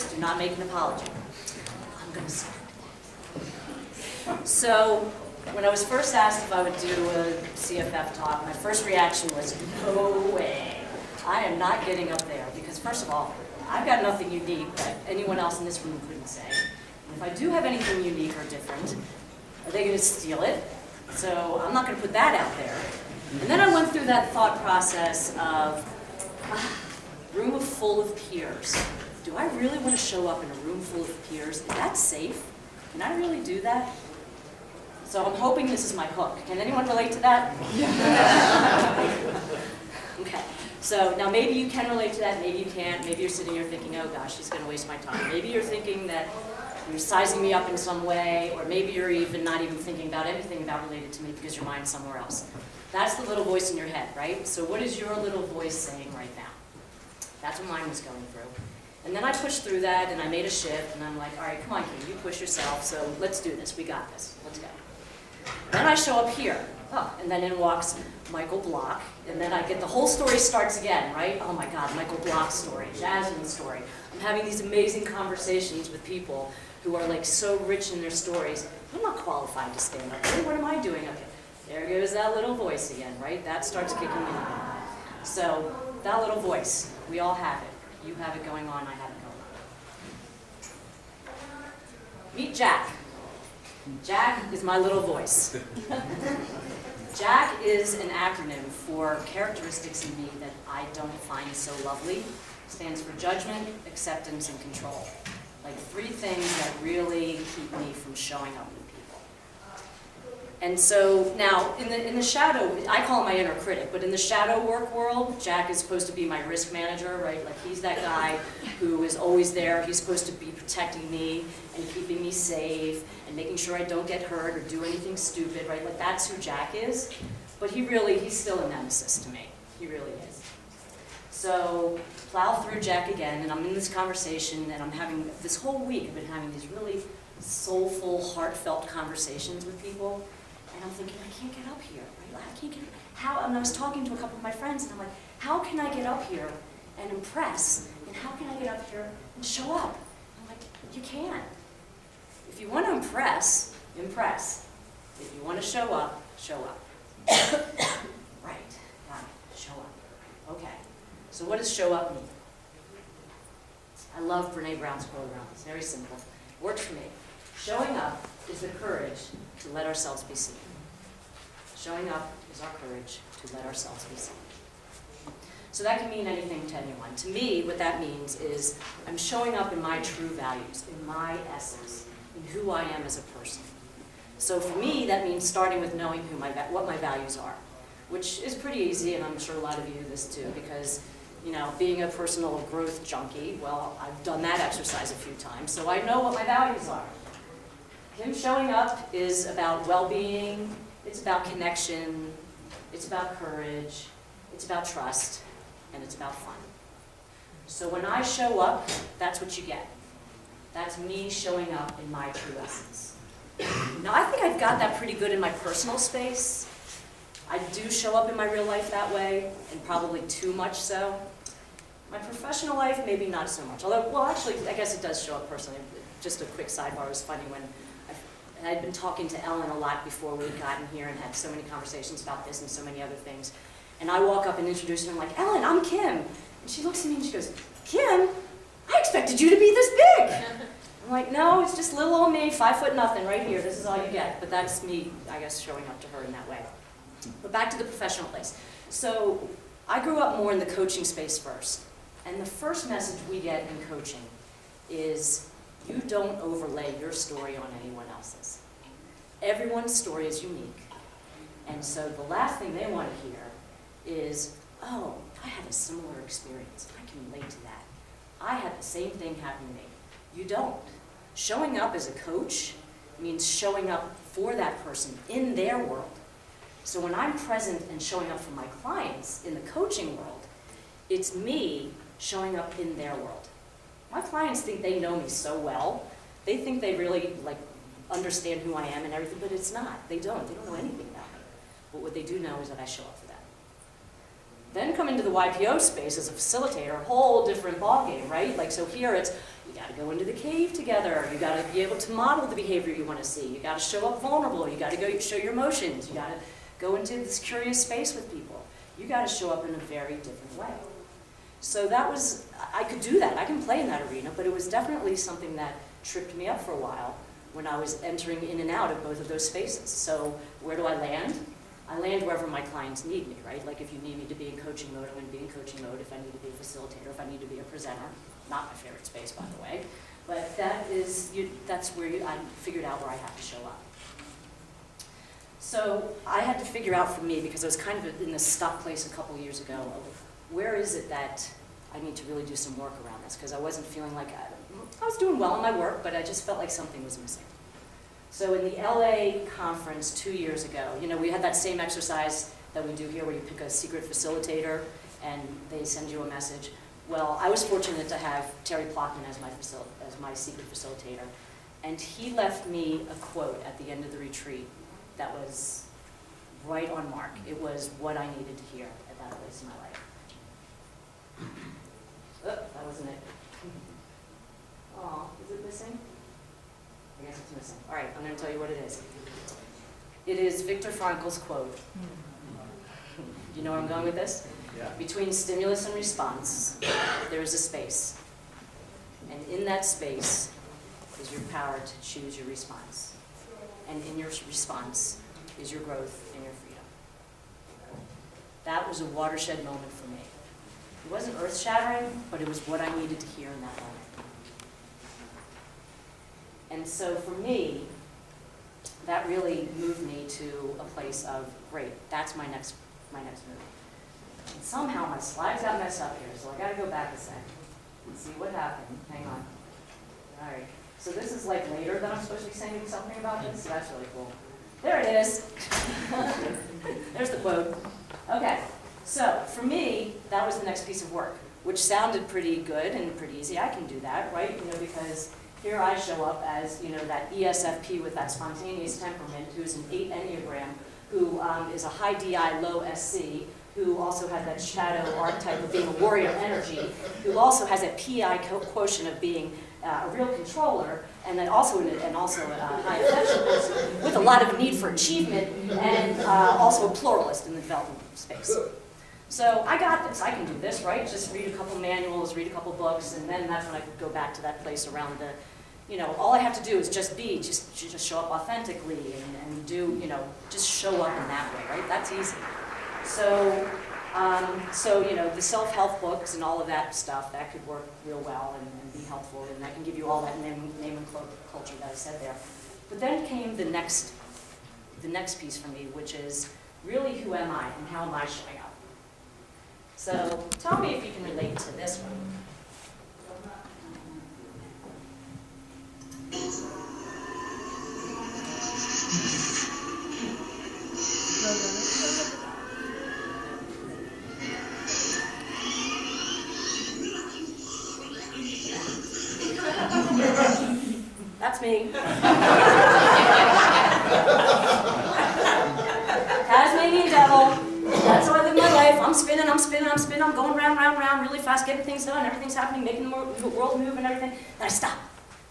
apologies, do not make an apology. I'm going to start. So, when I was first asked if I would do a CFF talk, my first reaction was, no way. I am not getting up there because, first of all, I've got nothing unique that anyone else in this room couldn't say. And if I do have anything unique or different, are they going to steal it? So I'm not going to put that out there. And then I went through that thought process of, room full of peers. Do I really want to show up in a room full of peers? Is that safe? Can I really do that? So I'm hoping this is my hook. Can anyone relate to that? Okay. So now maybe you can relate to that, maybe you can't. Maybe you're sitting here thinking, oh gosh, she's going to waste my time. Maybe you're thinking that you're sizing me up in some way, or maybe you're even not even thinking about anything about related to me because your mind's somewhere else. That's the little voice in your head, right? So what is your little voice saying right now? That's what mine was going through. And then I pushed through that and I made a shift and I'm like, all right, come on, Kim, you push yourself, so let's do this. We got this. Let's go. Then I show up here. Oh, and then in walks Michael Block, and then I get the whole story starts again, right? Oh my God, Michael Block's story, Jasmine's story. I'm having these amazing conversations with people who are like so rich in their stories. I'm not qualified to stand up here. What am I doing up here? There goes that little voice again, right? That starts kicking in. So that little voice, we all have it. You have it going on, I have it going on. Meet Jack. Jack is my little voice. Jack is an acronym for characteristics in me that I don't find so lovely. It stands for judgment, acceptance, and control. Like 3 things that really keep me from showing up with people. And so now, in the shadow, I call him my inner critic, but in the shadow work world, Jack is supposed to be my risk manager, right? Like he's that guy who is always there. He's supposed to be protecting me and keeping me safe and making sure I don't get hurt or do anything stupid, right? Like that's who Jack is. But he's still a nemesis to me. He really is. So plow through Jack again, and I'm in this conversation, and I'm having, this whole week I've been having these really soulful, heartfelt conversations with people. And I'm thinking, I can't get up here, right? I can't get, and I was talking to a couple of my friends, and I'm like, how can I get up here and impress? And how can I get up here and show up? I'm like, you can. If you want to impress, impress. If you want to show up, show up. Right, got it, show up. Okay, so what does show up mean? I love Brene Brown's quote around this, very simple. Works for me. Showing up is the courage to let ourselves be seen. Showing up is our courage to let ourselves be seen. So that can mean anything to anyone. To me, what that means is I'm showing up in my true values, in my essence, in who I am as a person. So for me, that means starting with knowing what my values are, which is pretty easy, and I'm sure a lot of you do this too, because being a personal growth junkie, well, I've done that exercise a few times, so I know what my values are. Him showing up is about well-being, it's about connection, it's about courage, it's about trust, and it's about fun. So when I show up, that's what you get. That's me showing up in my true essence. Now, I think I've got that pretty good in my personal space. I do show up in my real life that way, and probably too much so. My professional life, maybe not so much. Although, well, actually, I guess it does show up personally. Just a quick sidebar, it was funny when I'd been talking to Ellen a lot before we had gotten here and had so many conversations about this and so many other things. And I walk up and introduce her, and I'm like, Ellen, I'm Kim. And she looks at me and she goes, Kim, I expected you to be this big. I'm like, no, it's just little old me, 5 foot nothing right here. This is all you get. But that's me, I guess, showing up to her in that way. But back to the professional place. So I grew up more in the coaching space first. And the first message we get in coaching is you don't overlay your story on anyone else's. Everyone's story is unique. And so the last thing they want to hear is, oh, I had a similar experience. I can relate to that. I had the same thing happen to me. You don't. Showing up as a coach means showing up for that person in their world. So when I'm present and showing up for my clients in the coaching world, it's me showing up in their world. My clients think they know me so well. They think they really understand who I am and everything, but it's not. They don't. They don't know anything about me. But what they do know is that I show up for them. Then come into the YPO space as a facilitator, a whole different ballgame, right? So here it's, You got to go into the cave together. You got to be able to model the behavior you want to see. You got to show up vulnerable. You got to go show your emotions. You got to go into this curious space with people. You got to show up in a very different way. So that was, I could do that. I can play in that arena, but it was definitely something that tripped me up for a while when I was entering in and out of both of those spaces. So where do I land? I land wherever my clients need me, right? Like if you need me to be in coaching mode, I'm going to be in coaching mode. If I need to be a facilitator, if I need to be a presenter, not my favorite space, by the way. But that's where I figured out where I have to show up. So I had to figure out for me, because I was kind of in this stuck place a couple years ago, of where is it that I need to really do some work around this? Because I wasn't feeling like I was doing well in my work, but I just felt like something was missing. So in the LA conference 2 years ago, we had that same exercise that we do here where you pick a secret facilitator and they send you a message. Well, I was fortunate to have Terry Plockman as my secret facilitator, and he left me a quote at the end of the retreat that was right on mark. It was what I needed to hear at that place in my life. Oh, that wasn't it. Oh, is it missing? I guess it's missing. All right, I'm going to tell you what it is. It is Viktor Frankl's quote. You know where I'm going with this? Yeah. Between stimulus and response, there is a space. And in that space is your power to choose your response. And in your response is your growth and your freedom. That was a watershed moment for me. It wasn't earth-shattering, but it was what I needed to hear in that moment. And so for me, that really moved me to a place of, great, that's my next move. And somehow my slides got messed up here, so I got to go back a sec and see what happened. Hang on. All right. So this is like later that I'm supposed to be saying something about this, so that's really cool. There it is. There's the quote. Okay. So for me, that was the next piece of work, which sounded pretty good and pretty easy. I can do that, right? Because here I show up as, that ESFP with that spontaneous temperament, who's an 8 Enneagram, who is a high DI, low SC, who also has that shadow archetype of being a warrior energy, who also has that PI quotient of being a real controller, and then also a high affection person with a lot of need for achievement, and also a pluralist in the development space. So I got this, I can do this, right? Just read a couple manuals, read a couple books, and then that's when I could go back to that place around the, all I have to do is just show up authentically and do, just show up in that way, right? That's easy. So, the self-help books and all of that stuff, that could work real well and be helpful, and that can give you all that name and culture that I said there. But then came the next piece for me, which is really who am I and how am I showing up? So tell me if you can relate to this one. That's me. Tasmanian devil. That's how I live my life. I'm spinning. I'm going round, really fast, getting things done. Everything's happening, making the world move and everything. Then I stop.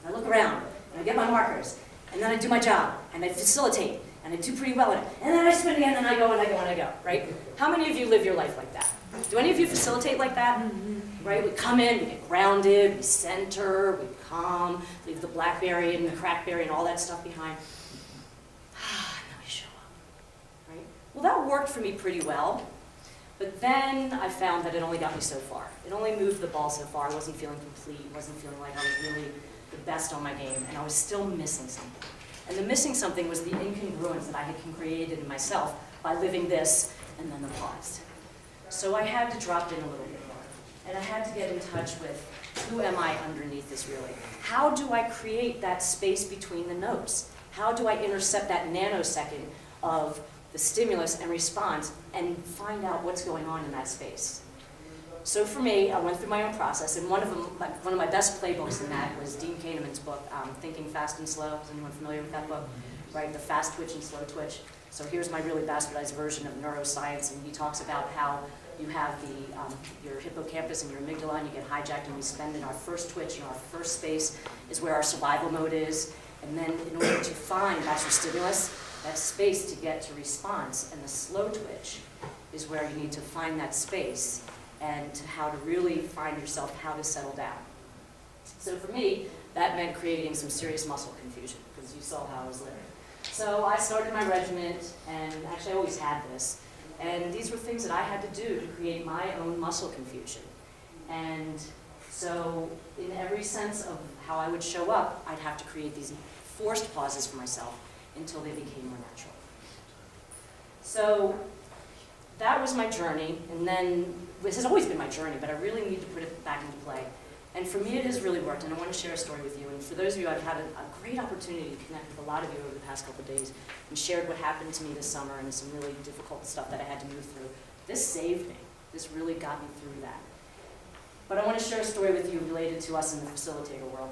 And I look around. And I get my markers. And then I do my job. And I facilitate. And I do pretty well at it. And then I spin again, and I go, right? How many of you live your life like that? Do any of you facilitate like that? Right? We come in, we get grounded, we center, we calm, leave the blackberry and the crackberry and all that stuff behind. And then we show up. Right? Well, that worked for me pretty well. But then I found that it only got me so far. It only moved the ball so far. I wasn't feeling complete. I wasn't feeling like I was really the best on my game. And I was still missing something. And the missing something was the incongruence that I had created in myself by living this and then the pause. So I had to drop in a little bit more. And I had to get in touch with who am I underneath this really? How do I create that space between the notes? How do I intercept that nanosecond of the stimulus and response and find out what's going on in that space? So for me, I went through my own process, and one of my best playbooks in that was Dean Kahneman's book, Thinking Fast and Slow. Is anyone familiar with that book? Right, the fast twitch and slow twitch. So here's my really bastardized version of neuroscience, and he talks about how you have your hippocampus and your amygdala, and you get hijacked, and we spend in our first twitch, and our first space is where our survival mode is. And then in order to find, that's your stimulus, that space to get to response, and the slow twitch is where you need to find that space and how to really find yourself, how to settle down. So for me, that meant creating some serious muscle confusion, because you saw how I was living. So I started my regiment, and actually I always had this, and these were things that I had to do to create my own muscle confusion. And so in every sense of how I would show up, I'd have to create these forced pauses for myself until they became more natural. So that was my journey, and then, this has always been my journey, but I really need to put it back into play. And for me, it has really worked, and I want to share a story with you. And for those of you, I've had a great opportunity to connect with a lot of you over the past couple of days and shared what happened to me this summer and some really difficult stuff that I had to move through. This saved me. This really got me through that. But I want to share a story with you related to us in the facilitator world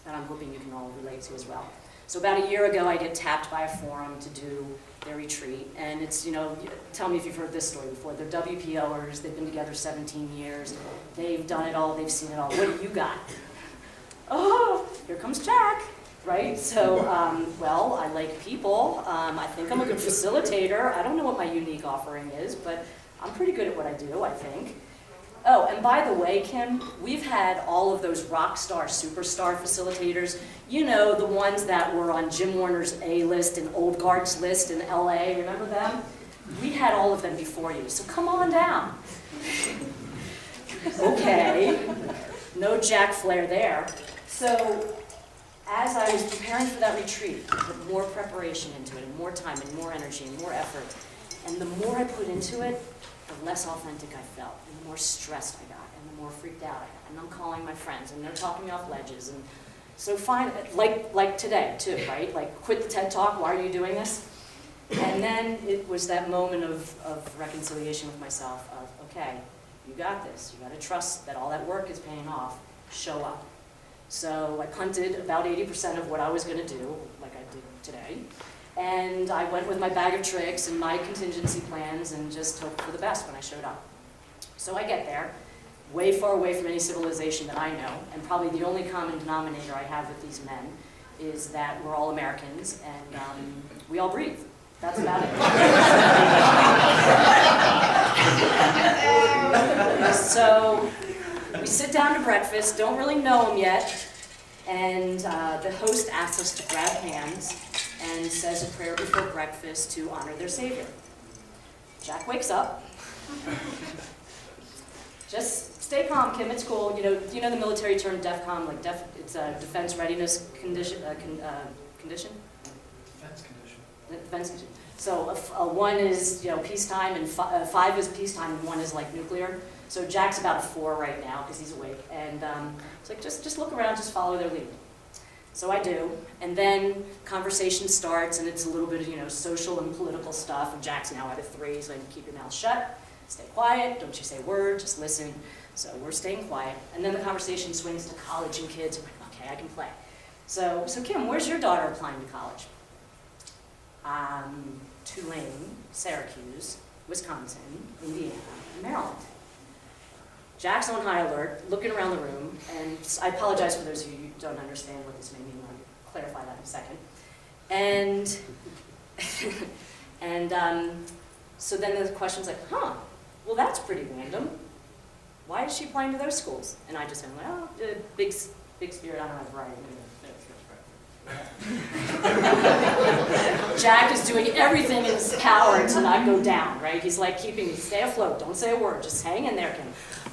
that I'm hoping you can all relate to as well. So about a year ago, I get tapped by a forum to do their retreat, and it's, tell me if you've heard this story before. They're WPOers, they've been together 17 years, they've done it all, they've seen it all. What do you got? Oh, here comes Jack, right? So, well, I like people, I think I'm a good facilitator, I don't know what my unique offering is, but I'm pretty good at what I do, I think. Oh, and by the way, Kim, we've had all of those rock star, superstar facilitators, the ones that were on Jim Warner's A-list and Old Guard's list in LA, remember them? We had all of them before you, so come on down. Okay, no Jack Flair there. So, as I was preparing for that retreat, I put more preparation into it, and more time, and more energy, and more effort. And the more I put into it, the less authentic I felt, and the more stressed I got, and the more freaked out I got. And I'm calling my friends, and they're talking me off ledges. And so like today, too, right? Like, quit the TED Talk, why are you doing this? And then it was that moment of reconciliation with myself of, okay, you got this. You got to trust that all that work is paying off. Show up. So I punted about 80% of what I was going to do, like I did today. And I went with my bag of tricks and my contingency plans and just hoped for the best when I showed up. So I get there, way far away from any civilization that I know, and probably the only common denominator I have with these men is that we're all Americans and we all breathe. That's about it. So we sit down to breakfast, don't really know them yet, and the host asks us to grab hands and says a prayer before breakfast to honor their Savior. Jack wakes up. Just stay calm, Kim, it's cool. Do you know the military term DEFCON, like it's a defense readiness condition? Condition? Defense condition. So 1 is peacetime, and 5 is peacetime, and 1 is like nuclear. So Jack's about a 4 right now because he's awake, and it's like just look around, just follow their lead. So I do, and then conversation starts, and it's a little bit of social and political stuff. And Jack's now at a 3, so I keep your mouth shut, stay quiet, don't you say a word, just listen. So we're staying quiet, and then the conversation swings to college and kids. I'm like, okay, I can play. So Kim, where's your daughter applying to college? Tulane, Syracuse, Wisconsin, Indiana, Maryland. Jack's on high alert, looking around the room, and I apologize for those of you who don't understand what this may mean. I'll clarify that in a second. And so then the question's like, well, that's pretty random. Why is she applying to those schools? And I just am like, oh, big spirit, I don't have variety. Jack is doing everything in his power to not go down, right? He's like keeping me, stay afloat, don't say a word, just hang in there, Kim.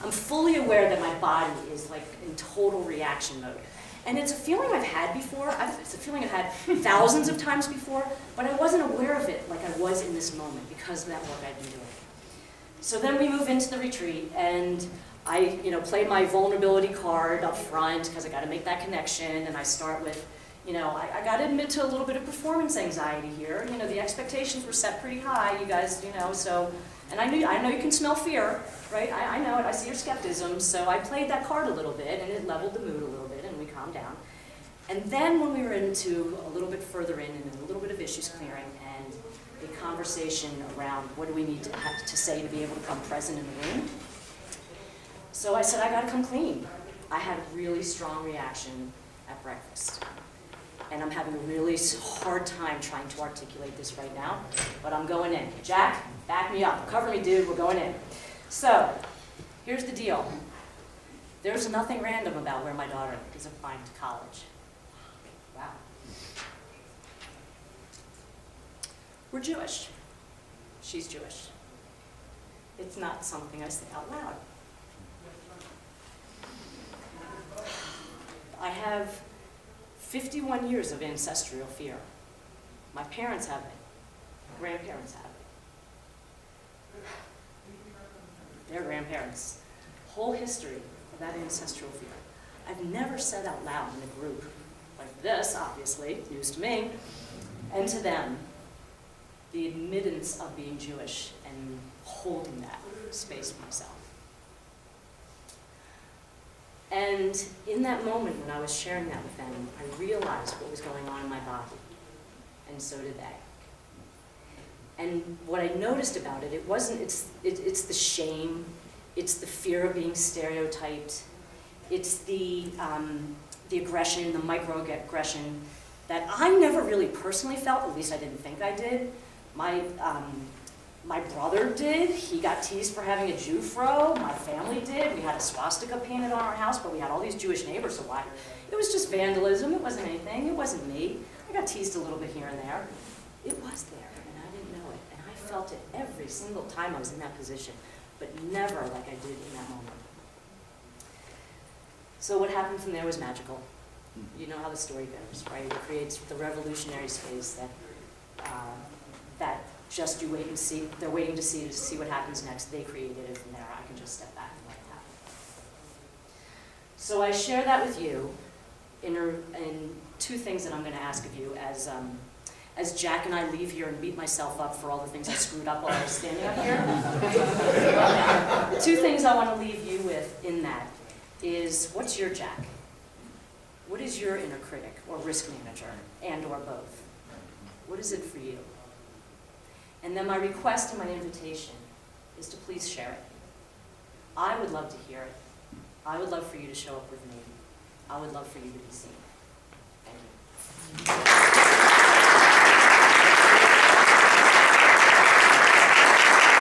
I'm fully aware that my body is like in total reaction mode. And it's a feeling I've had before, it's a feeling I've had thousands of times before, but I wasn't aware of it like I was in this moment because of that work I'd been doing. So then we move into the retreat, and I play my vulnerability card up front because I got to make that connection, and I start with, I got to admit to a little bit of performance anxiety here. The expectations were set pretty high, you guys, so, and I know you can smell fear, right? I know it, I see your skepticism, so I played that card a little bit, and it leveled the mood a little bit, and we calmed down. And then when we were into a little bit further in, and a little bit of issues clearing, and a conversation around what do we need to have to say to be able to come present in the room. So I said, I gotta come clean. I had a really strong reaction at breakfast. And I'm having a really hard time trying to articulate this right now, but I'm going in. Jack, back me up. Cover me, dude. We're going in. So, here's the deal. There's nothing random about where my daughter is applying to college. Wow. We're Jewish. She's Jewish. It's not something I say out loud. I have 51 years of ancestral fear. My parents have it. My grandparents have it. Their grandparents. Whole history of that ancestral fear. I've never said out loud in a group like this, obviously, news to me, and to them, the admittance of being Jewish and holding that space for myself. And in that moment when I was sharing that with them, I realized what was going on in my body, and so did they. And what I noticed about it, it's the shame, it's the fear of being stereotyped, it's the aggression, the microaggression that I never really personally felt, at least I didn't think I did. My brother did. He got teased for having a Jew fro. My family did. We had a swastika painted on our house, but we had all these Jewish neighbors, so why? It was just vandalism. It wasn't anything. It wasn't me. I got teased a little bit here and there. It was there, and I didn't know it. And I felt it every single time I was in that position, but never like I did in that moment. So what happened from there was magical. You know how the story goes, right? It creates the revolutionary space that just you wait and see. They're waiting to see what happens next. They created it from there. I can just step back and let it happen. So I share that with you in two things that I'm going to ask of you as Jack and I leave here and beat myself up for all the things I screwed up while I was standing up here. The two things I want to leave you with in that is, what's your Jack? What is your inner critic or risk manager, and or both? What is it for you? And then my request and my invitation is to please share it. I would love to hear it. I would love for you to show up with me. I would love for you to be seen. Thank you.